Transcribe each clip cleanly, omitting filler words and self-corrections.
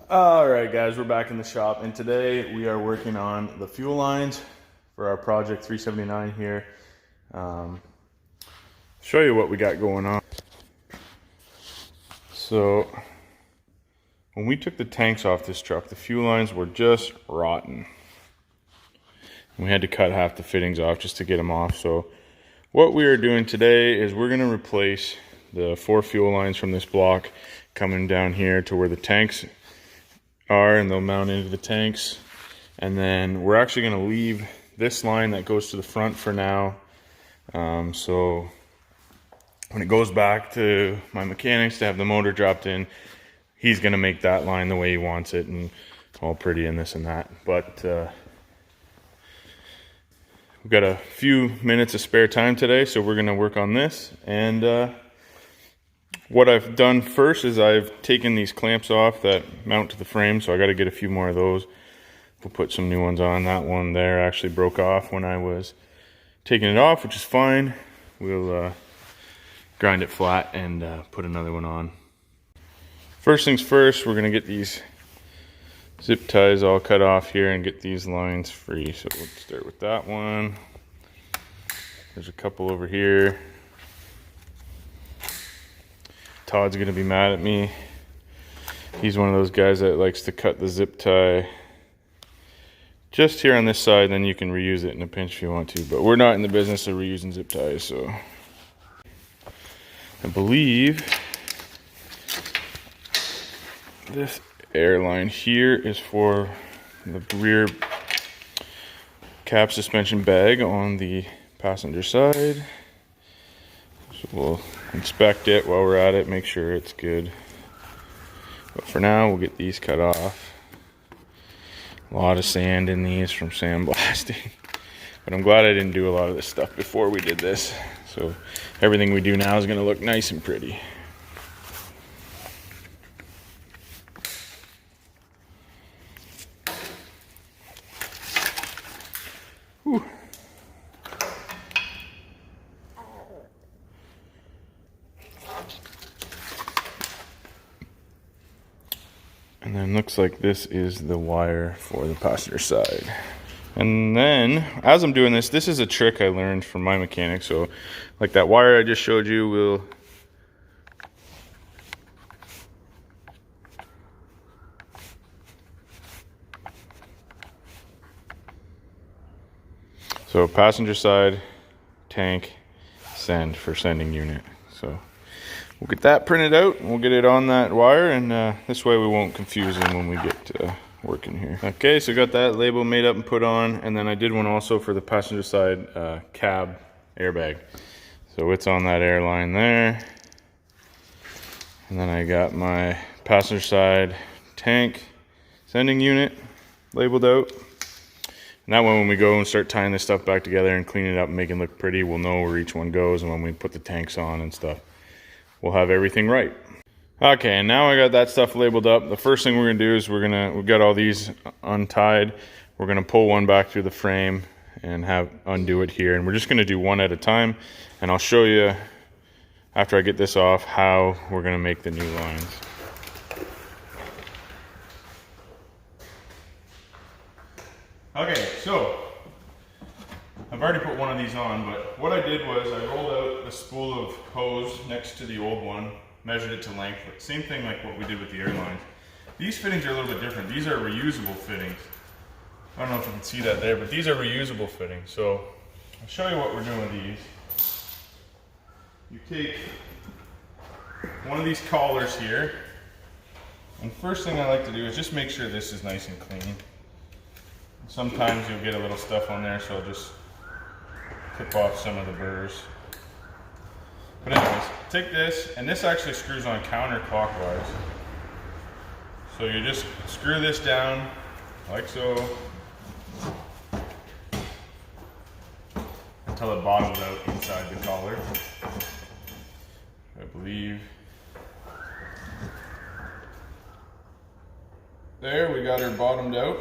Alright guys, we're back in the shop and today we are working on the fuel lines for our project 379 here. Show you what we got going on. So when we took the tanks off this truck, the fuel lines were just rotten. We had to cut half the fittings off just to get them off. So what we are doing today is we're going to replace the 4 fuel lines from this block coming down here to where the tanks are, and they'll mount into the tanks. And then we're actually going to leave this line that goes to the front for now. So when it goes back to my mechanics to have the motor dropped in, he's going to make that line the way he wants it and all pretty and this and that. But we've got a few minutes of spare time today, so we're going to work on this. And what I've done first is I've taken these clamps off that mount to the frame, so I got to get a few more of those. We'll put some new ones on. That one there actually broke off when I was taking it off, which is fine. We'll grind it flat and put another one on. First things first, we're going to get these zip ties all cut off here and get these lines free. So we'll start with that one. There's a couple over here. Todd's gonna be mad at me. He's one of those guys that likes to cut the zip tie just here on this side, then you can reuse it in a pinch if you want to, but we're not in the business of reusing zip ties. So I believe this airline here is for the rear cab suspension bag on the passenger side. So we'll inspect it while we're at it, make sure it's good. But for now, we'll get these cut off. A lot of sand in these from sandblasting. But I'm glad I didn't do a lot of this stuff before we did this. So everything we do now is going to look nice and pretty. Whew. And then looks like this is the wire for the passenger side. And then, as I'm doing this, this is a trick I learned from my mechanic. So, like that wire I just showed you will so passenger side, tank, send for sending unit. So we'll get that printed out and we'll get it on that wire, and this way we won't confuse them when we get working here. Okay, so got that label made up and put on, and then I did one also for the passenger side cab airbag. So it's on that airline there. And then I got my passenger side tank sending unit labeled out. And that way when we go and start tying this stuff back together and clean it up and make it look pretty, we'll know where each one goes, and when we put the tanks on and stuff, we'll have everything right. Okay, and now I got that stuff labeled up. The first thing we're gonna do is we've got all these untied. We're gonna pull one back through the frame and undo it here. And we're just gonna do one at a time. And I'll show you after I get this off how we're gonna make the new lines. Okay, so I've already put one of these on, but what I did was I rolled out a spool of hose next to the old one, measured it to length. Same thing like what we did with the airlines. These fittings are a little bit different. These are reusable fittings. I don't know if you can see that there, but these are reusable fittings. So I'll show you what we're doing with these. You take one of these collars here, and first thing I like to do is just make sure this is nice and clean. Sometimes you'll get a little stuff on there, so I'll just clip off some of the burrs. But anyways, take this, and this actually screws on counterclockwise. So you just screw this down, like so, until it bottoms out inside the collar. I believe. There, we got her bottomed out.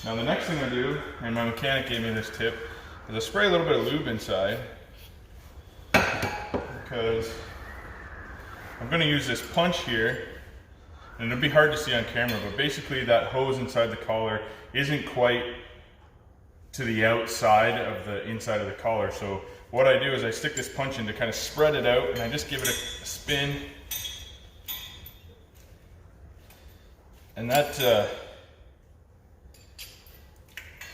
Now the next thing I do, and my mechanic gave me this tip, is I spray a little bit of lube inside, because I'm going to use this punch here and it'll be hard to see on camera, but basically that hose inside the collar isn't quite to the outside of the inside of the collar. So what I do is I stick this punch in to kind of spread it out, and I just give it a spin. And that,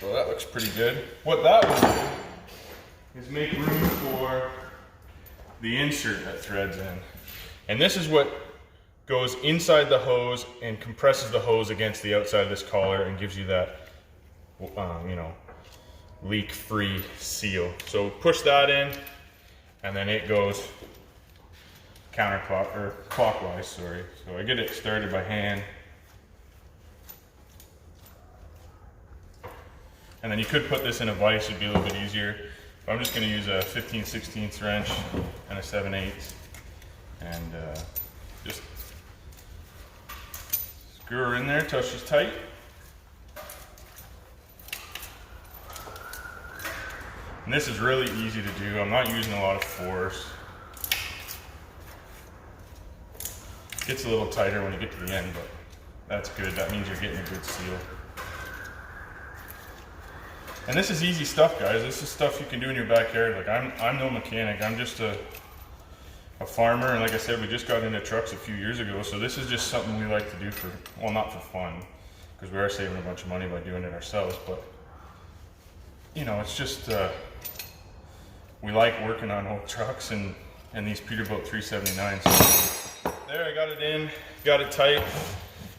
well, that looks pretty good. What that will do is make room for the insert that threads in. And this is what goes inside the hose and compresses the hose against the outside of this collar and gives you that, you know, leak-free seal. So push that in, and then it goes counterclock or clockwise. Sorry. So I get it started by hand, and then you could put this in a vise; it'd be a little bit easier. But I'm just going to use a 15/16 wrench and a 7/8, and just screw her in there till she's tight. And this is really easy to do. I'm not using a lot of force. Gets a little tighter when you get to the end, but that's good. That means you're getting a good seal. And this is easy stuff, guys. This is stuff you can do in your backyard. Like I'm no mechanic. I'm just a farmer, and like I said, we just got into trucks a few years ago. So this is just something we like to do for, well, not for fun, because we are saving a bunch of money by doing it ourselves. But you know, it's just we like working on old trucks and these Peterbilt 379s. So there, I got it in, got it tight.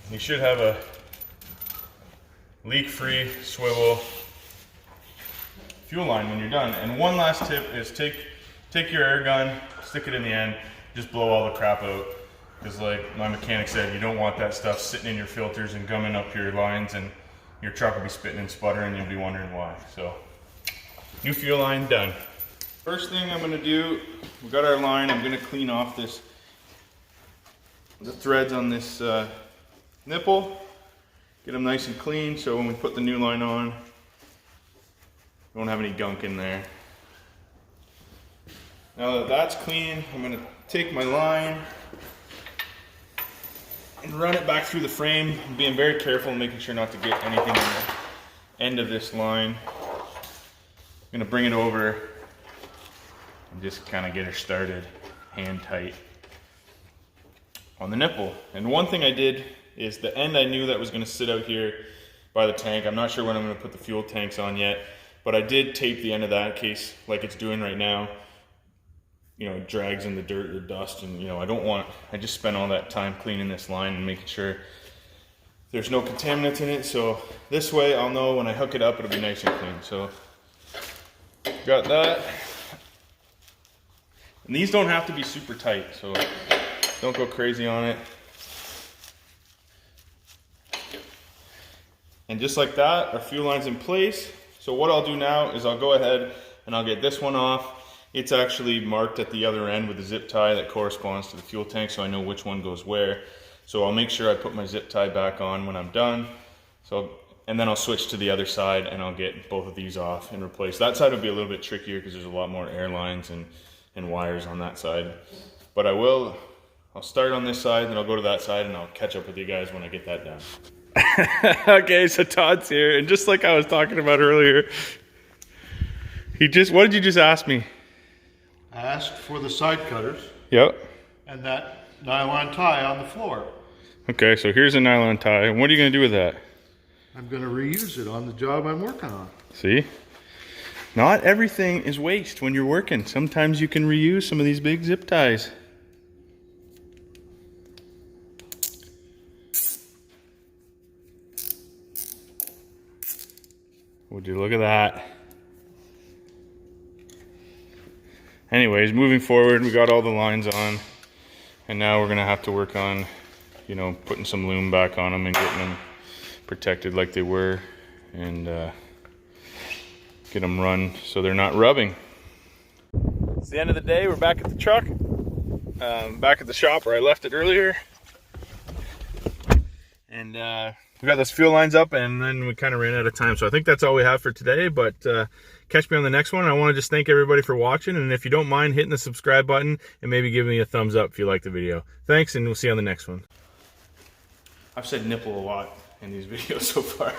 You should have a leak-free swivel fuel line when you're done. And one last tip is take your air gun, stick it in the end, just blow all the crap out. Because like my mechanic said, you don't want that stuff sitting in your filters and gumming up your lines, and your truck will be spitting and sputtering and you'll be wondering why. So, new fuel line done. First thing I'm gonna do, we got our line, I'm gonna clean off the threads on this nipple, get them nice and clean, so when we put the new line on, we won't have any gunk in there. Now that that's clean, I'm gonna take my line and run it back through the frame. I'm being very careful and making sure not to get anything in the end of this line. I'm gonna bring it over and just kind of get her started hand tight on the nipple. And one thing I did is the end I knew that was gonna sit out here by the tank. I'm not sure when I'm gonna put the fuel tanks on yet, but I did tape the end of that in case, like it's doing right now, you know, it drags in the dirt or dust, and you know, I just spent all that time cleaning this line and making sure there's no contaminants in it, so this way I'll know when I hook it up it'll be nice and clean. So got that, and these don't have to be super tight, so don't go crazy on it. And just like that, our fuel line's in place. So what I'll do now is I'll go ahead and I'll get this one off. It's actually marked at the other end with a zip tie that corresponds to the fuel tank, so I know which one goes where. So I'll make sure I put my zip tie back on when I'm done. And then I'll switch to the other side and I'll get both of these off and replace. That side will be a little bit trickier because there's a lot more air lines and wires on that side. But I'll start on this side, then I'll go to that side, and I'll catch up with you guys when I get that done. Okay, so Todd's here, and just like I was talking about earlier, what did you just ask me? I asked for the side cutters. Yep. And that nylon tie on the floor. Okay, so here's a nylon tie. And what are you going to do with that? I'm going to reuse it on the job I'm working on. See? Not everything is waste when you're working. Sometimes you can reuse some of these big zip ties. Would you look at that? Anyways, moving forward, we got all the lines on, and now we're gonna have to work on, you know, putting some loom back on them and getting them protected like they were, and get them run so they're not rubbing. It's the end of the day. We're back at the truck, back at the shop where I left it earlier, and we got those fuel lines up, and then we kind of ran out of time. So I think that's all we have for today, but catch me on the next one. I want to just thank everybody for watching, and if you don't mind hitting the subscribe button and maybe giving me a thumbs up if you like the video. Thanks, and we'll see you on the next one. I've said nipple a lot in these videos so far.